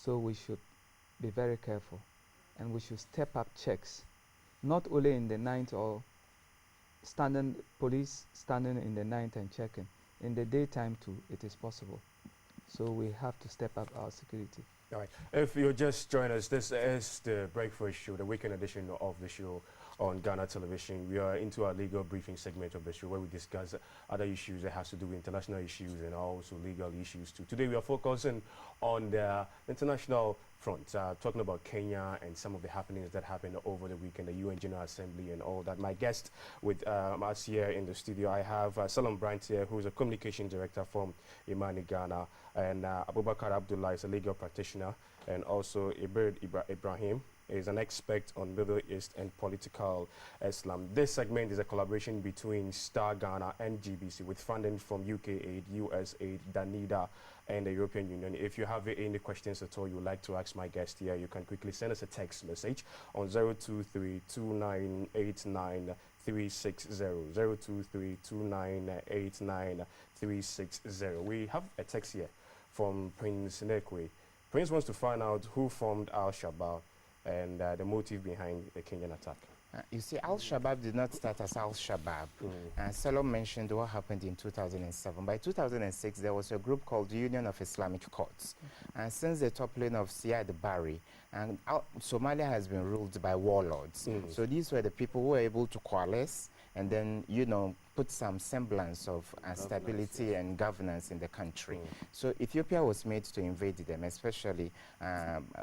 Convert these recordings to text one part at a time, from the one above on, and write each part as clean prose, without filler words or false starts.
So we should be very careful, and we should step up checks, not only in the night or police standing in the night and checking. In the daytime too, it is possible. So we have to step up our security. All right. If you're just joining us, this is the Breakfast Show, the weekend edition of the show on Ghana Television. We are into our legal briefing segment of the show where we discuss other issues that has to do with international issues and also legal issues too. Today we are focusing on the international front, talking about Kenya and some of the happenings that happened over the weekend, the UN General Assembly and all that. My guest with us here in the studio, I have Salom Brandt here, who is a communication director from Imani Ghana, and Abubakar Abdullah is a legal practitioner, and also Ibrahim is an expert on Middle East and political Islam. This segment is a collaboration between Star Ghana and GBC with funding from UK Aid, US Aid, Danida, and the European Union. If you have any questions at all you would like to ask my guest here, you can quickly send us a text message on 023-2989-360, 023-2989-360. We have a text here from Prince Nekwe. Prince wants to find out who formed Al-Shabaab and the motive behind the Kenyan attack. You see, Al-Shabaab did not start as Al-Shabaab. Salom mentioned what happened in 2007. By 2006, there was a group called the Union of Islamic Courts. And since the toppling of Siad Barre, and Somalia has been ruled by warlords. So these were the people who were able to coalesce and then, you know, put some semblance of stability and governance in the country. So Ethiopia was made to invade them, especially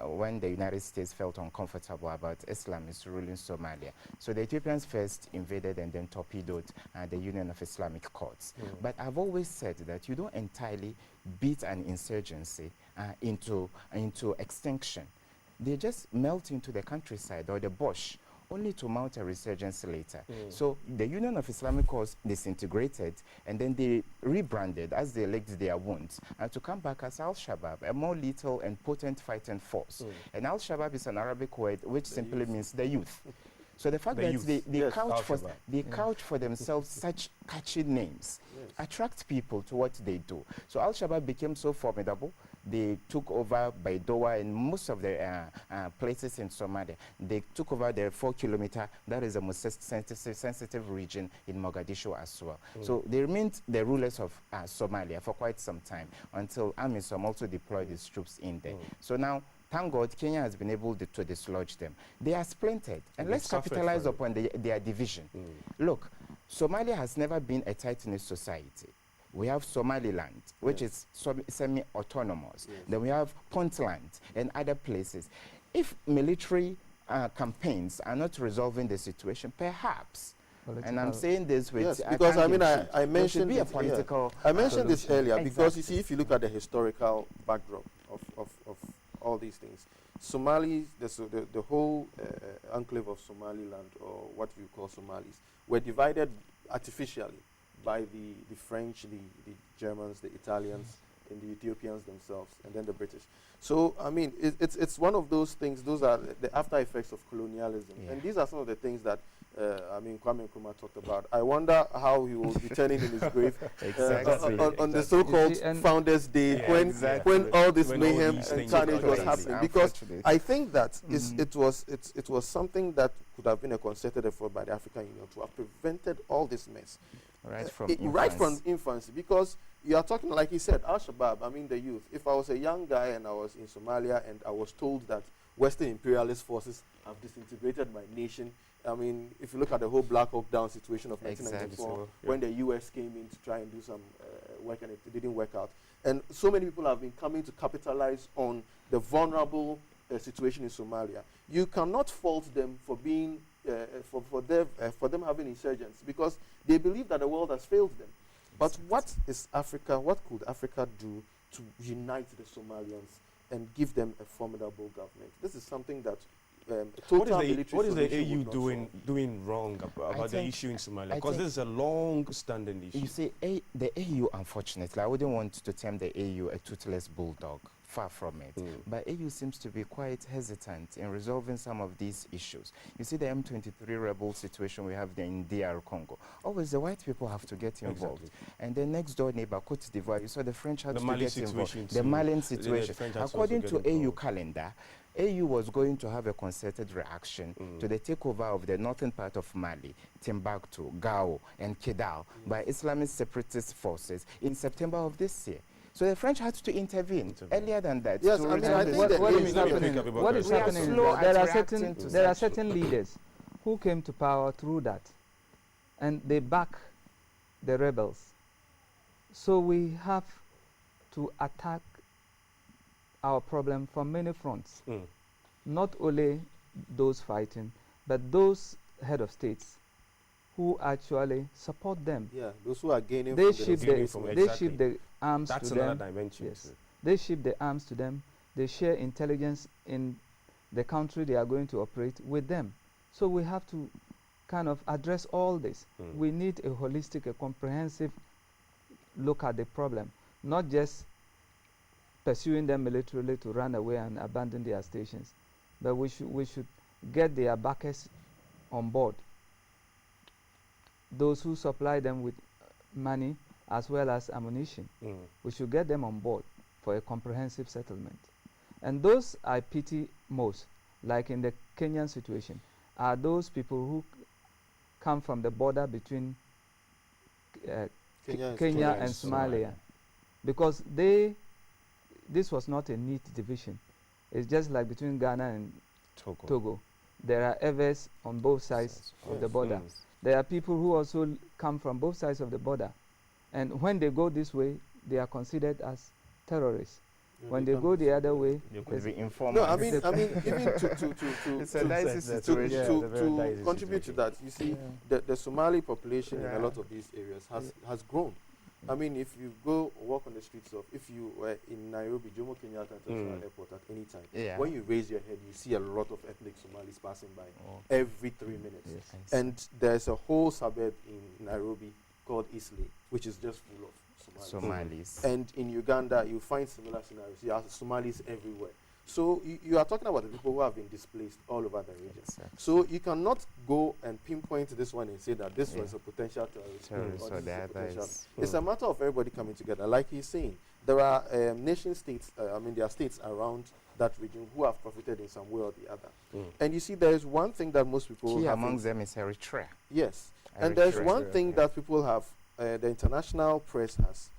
when the United States felt uncomfortable about Islamists ruling Somalia. So the Ethiopians first invaded and then torpedoed the Union of Islamic Courts. But I've always said that you don't entirely beat an insurgency into extinction. They just melt into the countryside or the bush, only to mount a resurgence later. So the Union of Islamic Courts disintegrated, and then they rebranded as they licked their wounds, and to come back as Al-Shabaab, a more lethal and potent fighting force. And Al-Shabaab is an Arabic word which simply means the youth. So the fact that they couch for themselves such catchy names attract people to what they do. So Al-Shabaab became so formidable. They took over Baidoa and most of the places in Somalia. They took over the 4-kilometer, that is the most sensitive region in Mogadishu as well. So they remained the rulers of Somalia for quite some time until AMISOM also deployed its troops in there. So now, thank God, Kenya has been able to dislodge them. They are splintered, and let's capitalize upon their division. Look, Somalia has never been a tight-knit society. We have Somaliland, which is semi-autonomous. Then we have Puntland and other places. If military campaigns are not resolving the situation, perhaps, and I'm saying this with because I mean I mentioned be a political. I mentioned this earlier because you see, if you look at the historical backdrop of all these things, Somalis, the whole enclave of Somaliland, or what we call Somalis, were divided artificially by the French, the Germans, the Italians, and the Ethiopians themselves, and then the British. So, I mean, it's one of those things, those are the after effects of colonialism. And these are some of the things that, I mean, Kwame Nkrumah talked about. I wonder how he will be turning in his grave on the so-called Founders Day, when all this mayhem and carnage was happening. Because I think that it was something that could have been a concerted effort by the African Union to have prevented all this mess. Right from infancy, because you are talking, like he said, Al-Shabaab, I mean the youth. If I was a young guy and I was in Somalia and I was told that Western imperialist forces have disintegrated my nation, I mean, if you look at the whole Black Hawk Down situation of 1994, when the US came in to try and do some work and it didn't work out. And so many people have been coming to capitalize on the vulnerable situation in Somalia. You cannot fault them for being for them having insurgents, because they believe that the world has failed them. But what is Africa? What could Africa do to unite the Somalians and give them a formidable government? This is something that what is the AU doing wrong about the issue in Somalia? Because this is a long-standing issue. You see, the AU, unfortunately, I wouldn't want to term the AU a toothless bulldog. Far from it. But AU seems to be quite hesitant in resolving some of these issues. You see the M23 rebel situation we have there in DR Congo. Always the white people have to get involved. And the next door neighbor, Cote d'Ivoire, you saw the French had to get involved. The Malian situation. According to AU calendar, AU was going to have a concerted reaction to the takeover of the northern part of Mali, Timbuktu, Gao, and Kidal by Islamist separatist forces in September of this year. So the French had to intervene earlier than that. Yes, I mean, I think what is happening is that there are certain leaders who came to power through that, and they back the rebels. So we have to attack our problem from many fronts. Not only those fighting, but those head of states who actually support them. Yeah, those who are gaining They from ship the arms That's to them. another dimension. Yes. They ship the arms to them. They share intelligence in the country they are going to operate with them. So we have to kind of address all this. We need a holistic, a comprehensive look at the problem, not just pursuing them militarily to run away and abandon their stations, but we should get their backers on board. Those who supply them with money as well as ammunition. We should get them on board for a comprehensive settlement. And those I pity most, like in the Kenyan situation, are those people who come from the border between Kenya and Somalia. Because this was not a neat division. It's just like between Ghana and Togo. There are Evers on both sides of the border. There are people who also come from both sides of the border. And when they go this way, they are considered as terrorists. When they go the other way, they could be informed. No, I mean, even to contribute to that, you see, the Somali population in a lot of these areas has grown. I mean, if you go walk on the streets of, if you were in Nairobi, Jomo Kenyatta International Airport at any time, when you raise your head, you see a lot of ethnic Somalis passing by every 3 minutes. Yes. And there's a whole suburb in Nairobi called Eastleigh, which is just full of Somalis. And in Uganda, you find similar scenarios. You have Somalis everywhere. So you are talking about the people who have been displaced all over the region. Exactly. So you cannot go and pinpoint this one and say that this was a potential terrorist. It's a matter of everybody coming together. Like he's saying, there are nation states, there are states around that region who have profited in some way or the other. And you see, there is one thing that most people Key amongst them is Eritrea. Yes. And there's one thing that people have, the international press has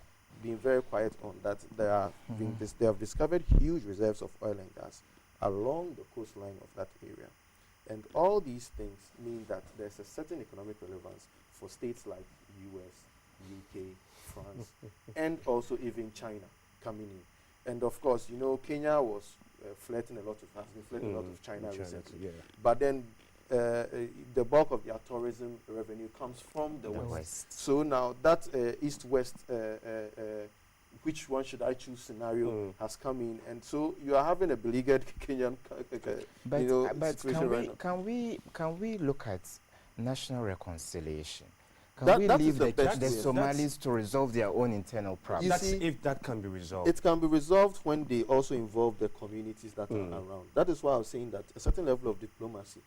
been very quiet on, that they have discovered huge reserves of oil and gas along the coastline of that area. And all these things mean that there's a certain economic relevance for states like US, UK, France, and also even China coming in. And of course, you know, Kenya was has been flirting a lot of China recently. But then the bulk of their tourism revenue comes from the West. So now that East-West, which one should I choose scenario has come in, and so you are having a beleaguered Kenyan situation right now. Can we look at national reconciliation? Can we leave the Somalis to resolve their own internal problems? If that can be resolved. It can be resolved when they also involve the communities that are around. That is why I was saying that a certain level of diplomacy,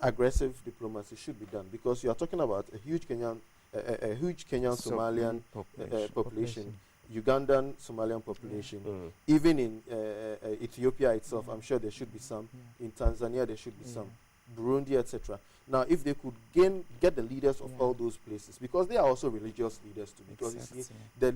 aggressive diplomacy should be done, because you are talking about a huge Kenyan Somalian population, Ugandan Somalian population, even in Ethiopia itself. I'm sure there should be some. In Tanzania there should be some. Burundi, etc. Now, if they could get the leaders of all those places, because they are also religious leaders too. Because you see, the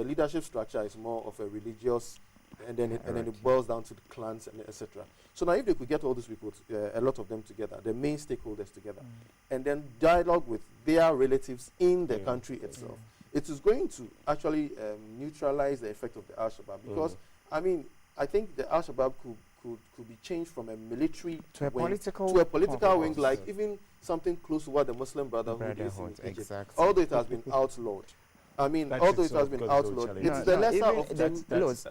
leadership structure is more of a religious, and then it boils down to the clans and etc. So now, if they could get all those people, a lot of them together, the main stakeholders together, and then dialogue with their relatives in the country itself, it is going to actually neutralize the effect of the Al-Shabaab. Because I mean, I think the Al-Shabaab could be changed from a military to a political wing, like even something close to what the Muslim Brotherhood is in Egypt. Although it has been outlawed, I mean, although it has been outlawed, it's the lesser of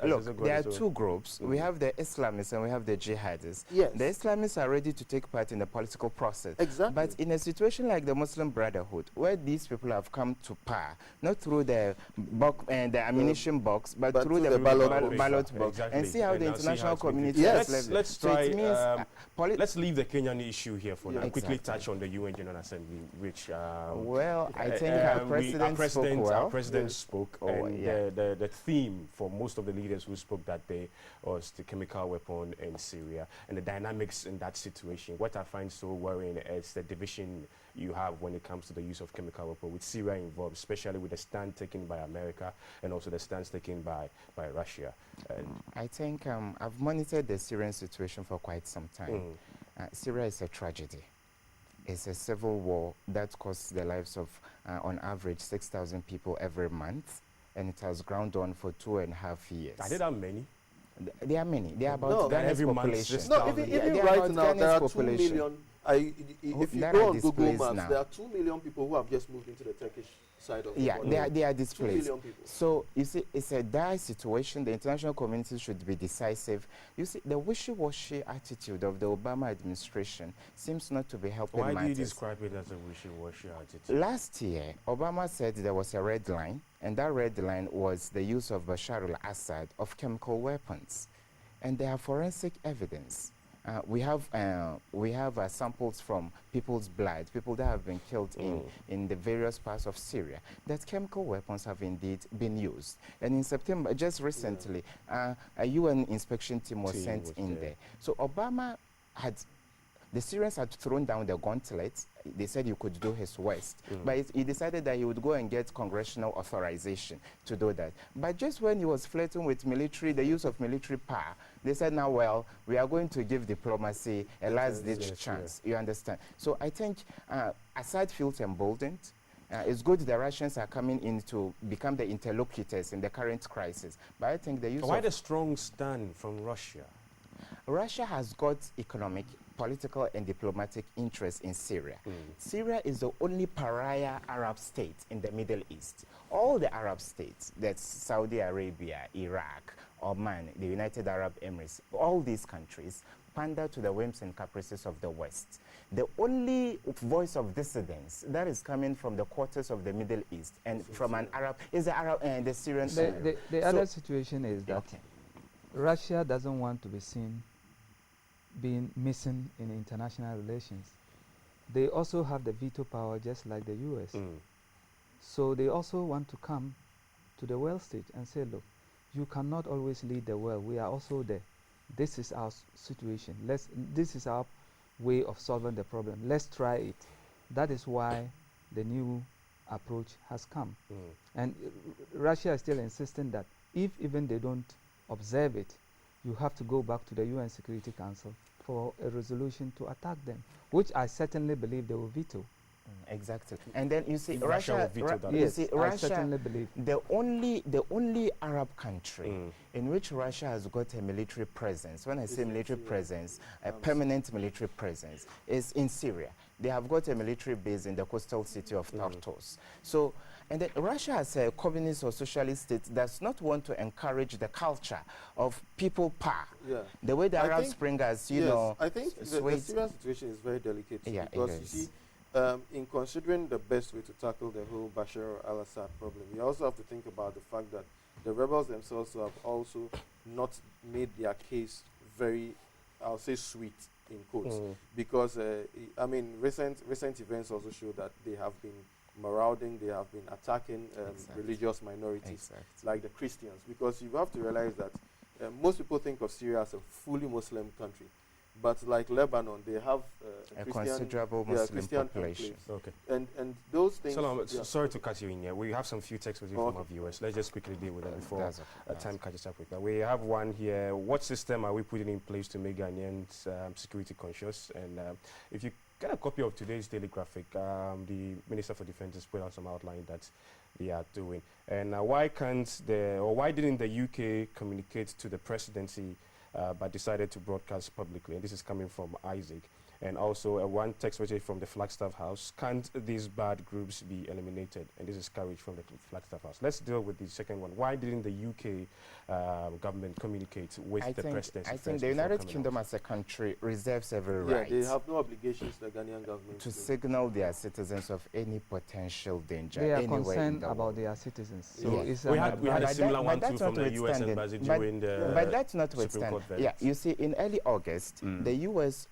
look, there are two groups. We have the Islamists and we have the jihadists. Yes. The Islamists are ready to take part in the political process. Exactly. But in a situation like the Muslim Brotherhood, where these people have come to power, not through the the ammunition box, but through the ballot box, and see how the international community has left. Let's try. Let's leave the Kenyan issue here for now. Quickly touch on the UN General Assembly, which well, I think our president spoke, and the theme for most of the leaders who spoke that day was the chemical weapon in Syria and the dynamics in that situation. What I find so worrying is the division you have when it comes to the use of chemical weapon, with Syria involved, especially with the stand taken by America and also the stands taken by Russia. I think I've monitored the Syrian situation for quite some time. Syria is a tragedy. It's a civil war that costs the lives of, on average, 6,000 people every month, and it has ground on for 2.5 years. Are there that many? There are many. There are about Ghana's population. No, even right now, there are 2 million. If you go on Google Maps, there are 2 million people who have just moved into the Turkish side of the border. They are displaced. 2 million people. So, you see, it's a dire situation. The international community should be decisive. You see, the wishy-washy attitude of the Obama administration seems not to be helping matters. Why do you describe it as a wishy-washy attitude? Last year, Obama said there was a red line, and that red line was the use of Bashar al-Assad of chemical weapons. And there are forensic evidence. We have samples from people's blood, people that have been killed in the various parts of Syria, that chemical weapons have indeed been used. And in September, just recently, a UN inspection team was sent in there. So Obama had, the Syrians had thrown down the gauntlet. They said he could do his worst. But he decided that he would go and get congressional authorization to do that. But just when he was flirting with military, the use of military power, they said, now, well, we are going to give diplomacy a last-ditch chance. You understand? So I think Assad feels emboldened. It's good the Russians are coming in to become the interlocutors in the current crisis. But I think the use Why the strong stand from Russia? Russia has got economic, political and diplomatic interests in Syria. Syria is the only pariah Arab state in the Middle East. All the Arab states, that's Saudi Arabia, Iraq, Oman, the United Arab Emirates, all these countries pander to the whims and caprices of the West. The only voice of dissidence that is coming from the quarters of the Middle East and from an Arab is the Arab and the Syrian. The other situation is that Russia doesn't want to be seen being missing in international relations. They also have the veto power just like the US. So they also want to come to the world stage and say, look, you cannot always lead the world. We are also there. This is our situation. This is our way of solving the problem. Let's try it. That is why the new approach has come. And Russia is still insisting that if even they don't observe it, you have to go back to the UN Security Council for a resolution to attack them, which I certainly believe they will veto. Exactly. And then you see, Russia, I certainly believe. The only Arab country in which Russia has got a military presence, when I say military presence, a permanent military presence, is in Syria. They have got a military base in the coastal city of Tartus. So, and then Russia, as a communist or socialist state, does not want to encourage the culture of people power. The way the Arab Spring has, you know, I think the Syrian situation is very delicate because you see, in considering the best way to tackle the whole Bashar al-Assad problem, you also have to think about the fact that the rebels themselves have also not made their case very, I'll say, sweet in quotes, because I mean, recent events also show that they have been marauding, they have been attacking religious minorities like the Christians, because you have to realize that most people think of Syria as a fully Muslim country. But like Lebanon, they have a considerable Muslim population. And those things. Sorry to cut you in here. We have some few texts with you from our viewers. Let's just quickly deal with them before time catches up with that. We have one here. What system are we putting in place to make Ghanaians security conscious? And if you get a copy of today's daily graphic, the Minister for Defence has put out some outline that they are doing. And why didn't the UK communicate to the presidency but decided to broadcast publicly? And this is coming from Isaac. And also one text message from the Flagstaff House. Can't these bad groups be eliminated? And this is courage from the Flagstaff House. Let's deal with the second one. Why didn't the UK government communicate with the presidency? I think the United Kingdom as a country reserves every right. They have no obligations to the Ghanaian government to signal their citizens of any potential danger. They are concerned about their citizens. So it's we had a similar one too from the US embassy during the But that's notwithstanding. Yeah, you see, in early August, the US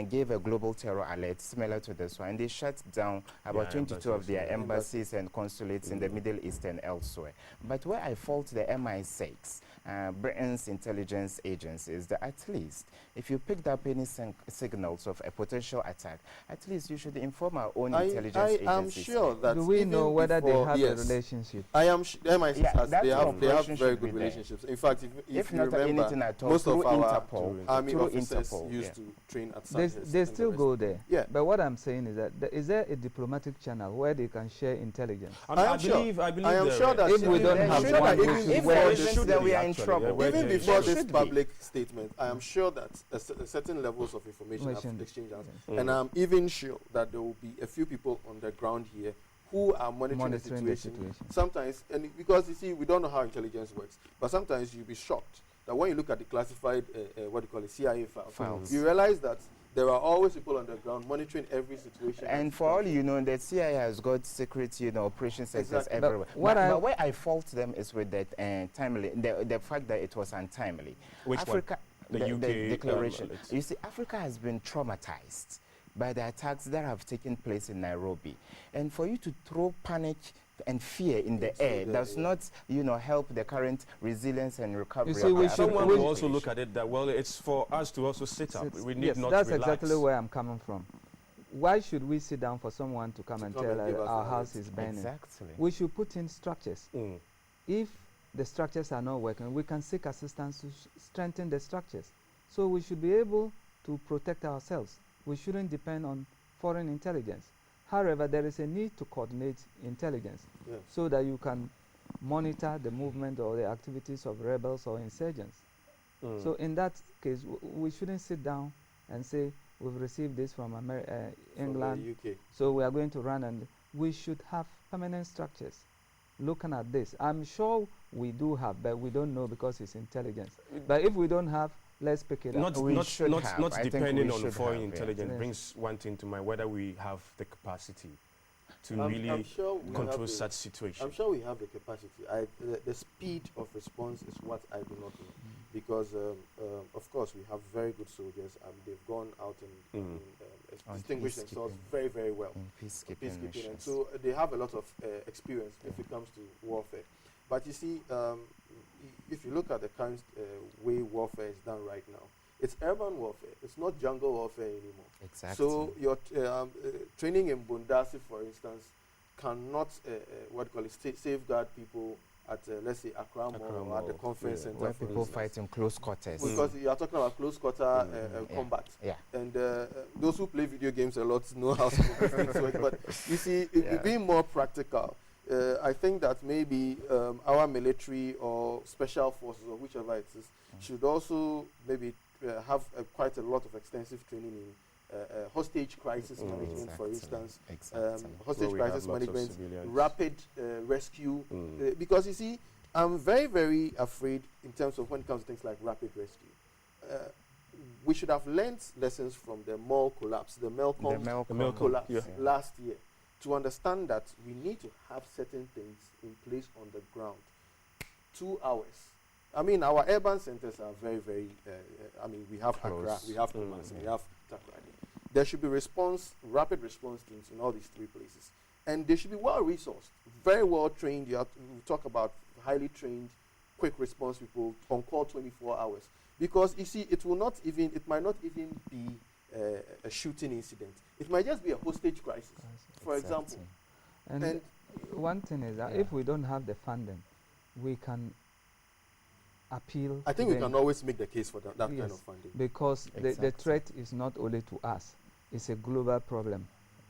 gave a global terror alert similar to this one. They shut down about 22 of their embassies and consulates in the Middle East and elsewhere. But where I fault the MI6, Britain's intelligence agencies, that at least if you picked up any signals of a potential attack, at least you should inform our own intelligence agencies. I am sure that. Do we know whether they have a relationship? I am the MI6 they have very good relationships. In fact, if you not remember, anything at all, most of our army through officers Interpol, used to train at They still go there. Yeah. But what I'm saying is that is there a diplomatic channel where they can share intelligence? I am sure that if we don't have one, we are in trouble. Even before this public statement, I am sure that certain levels of information have exchanged. And I'm even sure that there will be a few people on the ground here who are monitoring the situation. Sometimes, and because you see, we don't know how intelligence works, but sometimes you'll be shocked that when you look at the classified, CIA files, you realize that there are always people on the ground monitoring every situation. And for all you know, the CIA has got secret, operation centers everywhere. But where I fault them is with that timely, the fact that it was untimely. Which Africa, one? The UK declaration. You see, Africa has been traumatized by the attacks that have taken place in Nairobi. And for you to throw panic and fear in the air does not, help the current resilience and recovery. You see, someone will also look at it that, well, it's for us to also sit up. We need not that's relax. exactly where I'm coming from. Why should we sit down for someone to come and tell us our house is burning? Exactly. We should put in structures. If the structures are not working, we can seek assistance to strengthen the structures. So we should be able to protect ourselves. We shouldn't depend on foreign intelligence. However, there is a need to coordinate intelligence so that you can monitor the movement or the activities of rebels or insurgents. So in that case, we shouldn't sit down and say, we've received this from England, from the UK. So we are going to run, and we should have permanent structures looking at this. I'm sure we do have, but we don't know because it's intelligence. But if we don't have, let's pick it up. Not depending on foreign intelligence brings one thing to mind, whether we have the capacity to really control such situations. I'm sure we have the capacity. The speed of response is what I do not know. Because, of course, we have very good soldiers, and they've gone out and distinguished themselves very, very well. In peacekeeping. And so they have a lot of experience if it comes to warfare. But you see, if you look at the current way warfare is done right now, it's urban warfare. It's not jungle warfare anymore. Exactly. So your training in Bundasi, for instance, cannot safeguard people at let's say Accra Mall or at the conference center, where people fight in close quarters. Because you are talking about close quarter combat. Yeah. And those who play video games a lot know how to work. But you see, being more practical, I think that maybe our military or special forces or whichever it is should also maybe have quite a lot of extensive training in hostage crisis management, for instance, hostage crisis management, rapid rescue. Because you see, I'm very, very afraid in terms of when it comes to things like rapid rescue. We should have learned lessons from the mall collapse, the Melcom collapse last year, to understand that we need to have certain things in place on the ground. 2 hours. I mean, our urban centers are very, very, we have Accra, we have Kumasi, we have Takoradi. There should be rapid response teams in all these 3 places. And they should be well-resourced, very well-trained. We talk about highly trained, quick response people on call 24 hours. Because, you see, it might not even be a shooting incident. It might just be a hostage crisis, for example. And one thing is that if we don't have the funding, we can appeal. I think we can always make the case for that kind of funding. Because the threat is not only to us, it's a global problem.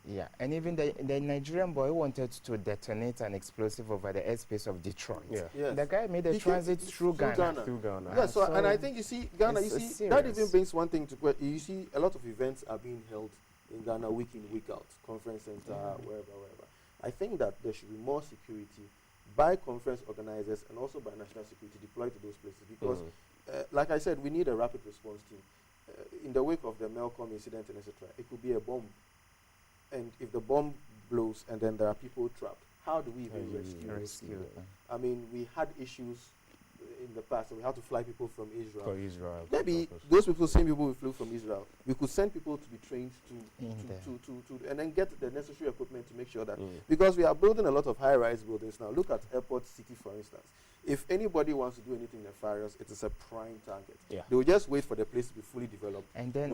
Yeah, and even the Nigerian boy wanted to detonate an explosive over the airspace of Detroit. Yeah. Yes. The guy made a transit through Ghana. Through Ghana. Yeah, so and I think you see Ghana, that even brings one thing to you see a lot of events are being held in Ghana week in, week out, conference center, wherever. I think that there should be more security by conference organizers and also by national security deployed to those places because, like I said, we need a rapid response team. In the wake of the Melcom incident and etc., it could be a bomb. And if the bomb blows and then there are people trapped, how do we even rescue them? I mean, we had issues in the past, and we had to fly people from Israel. Maybe those people, same people we flew from Israel, we could send people to be trained to and then get the necessary equipment to make sure that because we are building a lot of high-rise buildings now. Look at Airport City, for instance. If anybody wants to do anything nefarious, it is a prime target. Yeah. They will just wait for the place to be fully developed. And then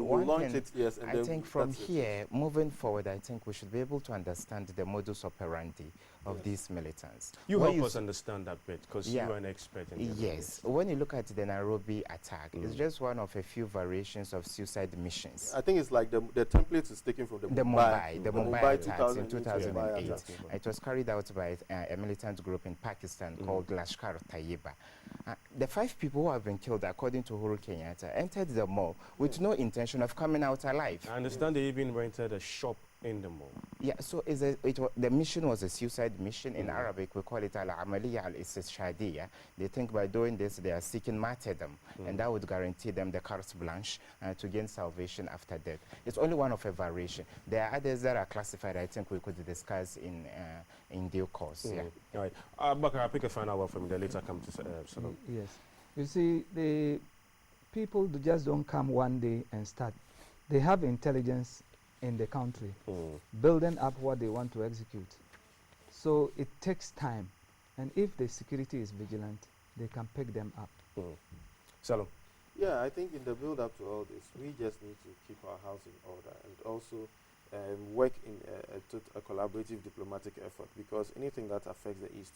I think from here, moving forward, I think we should be able to understand the modus operandi of these militants. You help us understand that bit, because you are an expert in this. Yes. When you look at the Nairobi attack, it's just one of a few variations of suicide missions. I think it's like the template is taken from the Mumbai attacks in 2008. It was carried out by a militant group in Pakistan called Lashkar Tayyiba. The 5 people who have been killed, according to Uhuru Kenyatta, entered the mall with no intention of coming out alive. I understand they even rented a shop in the mall. Yeah, so the mission was a suicide mission. In Arabic, we call it al-amaliya al-istishhadiyya. They think by doing this, they are seeking martyrdom, and that would guarantee them the carte blanche to gain salvation after death. It's only one of a variation. There are others that are classified, I think we could discuss in due course. Yeah. All right. Bakar, I'll pick a final one from you, later come to Salom. Yes. You see, the people just don't come one day and start. They have intelligence in the country, building up what they want to execute. So it takes time. And if the security is vigilant, they can pick them up. Salom. Yeah, I think in the build-up to all this, we just need to keep our house in order and also work in a collaborative diplomatic effort, because anything that affects the East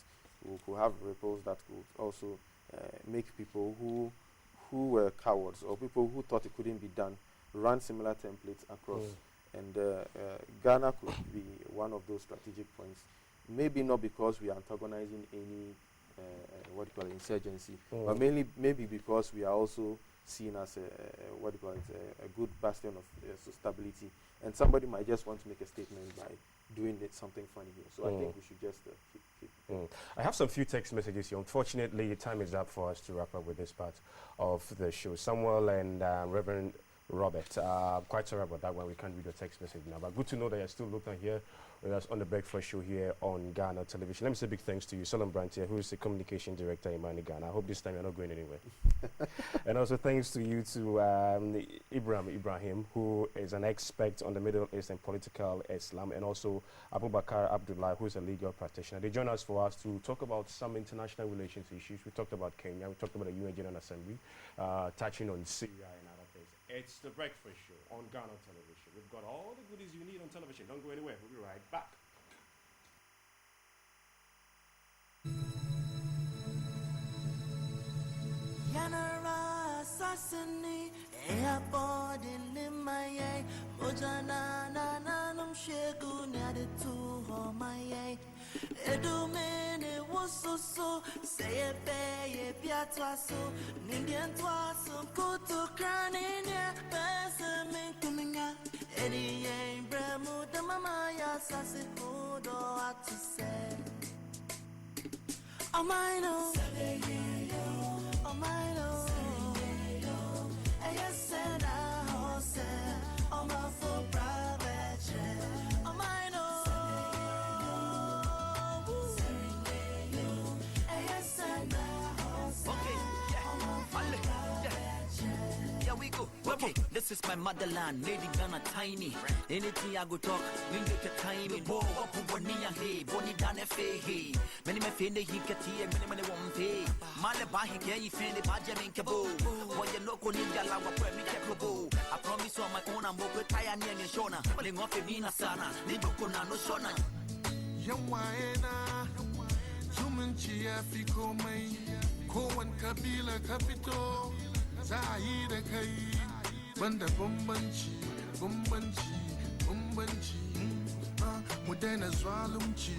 could have ripples that could also make people who were cowards or people who thought it couldn't be done run similar templates across. And Ghana could be one of those strategic points. Maybe not because we are antagonizing any insurgency, but maybe because we are also seen as a good bastion of stability. And somebody might just want to make a statement by doing something funny here. So I think we should just keep. I have some few text messages here. Unfortunately, time is up for us to wrap up with this part of the show. Samuel and Reverend Robert, quite sorry about that one. We can't read the text message now, but good to know that you're still looking here with us on the Breakfast Show here on Ghana Television. Let me say big thanks to you, Solon Brantier, who is the communication director in Ghana. I hope this time you're not going anywhere. And also thanks to you to Ibrahim, who is an expert on the Middle East and political Islam, and also Abubakar Abdullah, who is a legal practitioner. They join us for us to talk about some international relations issues. We talked about Kenya, we talked about the UN General Assembly, touching on Syria and other things. It's the Breakfast Show on Ghana Television. We've got all the goodies you need on television. Don't go anywhere. We'll be right back. Edumene wososo say be piatwaso nindian twaso kutu kraninya besemen kuminga edi bremu de mama ya sase kudo atuse oh my no oh my no I said I hose oh my for private oh my no. Okay, this is my motherland, Lady Ghana tiny. Anything I go talk, we get a time in war up for Nia hey, Bonnie Dan F.A. Many me feel he get here, many won't pay. Malaba he can you feel the Bajamin Cabo. When you look on India, I will pray me Cabo. I promise on my own, I'm over Tayani and Shona. Pulling off a Mina Sana, Nibukuna no Shona. Yawaena, Jumanchi Afiko May, Koan Kabila Capito, Zahida Kai. Banda bambanci mudena zalumci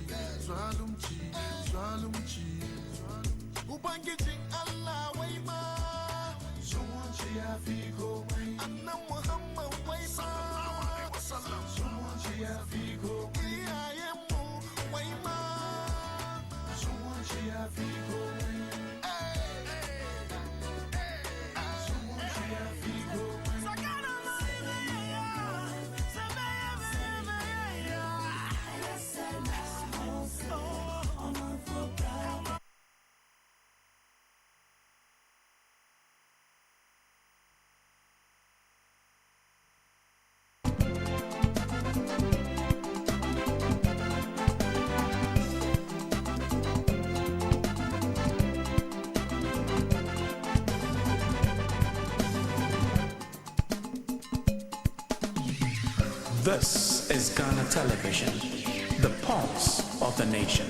zalumci zalumci ubangijin Allah wai ma zumunci ya fi komai annan Muhammad wai ma zumunci ya fi komai iyayenmu wai ma zumunci ya fi komai zumunci ya fi komai This is Ghana Television, the pulse of the nation.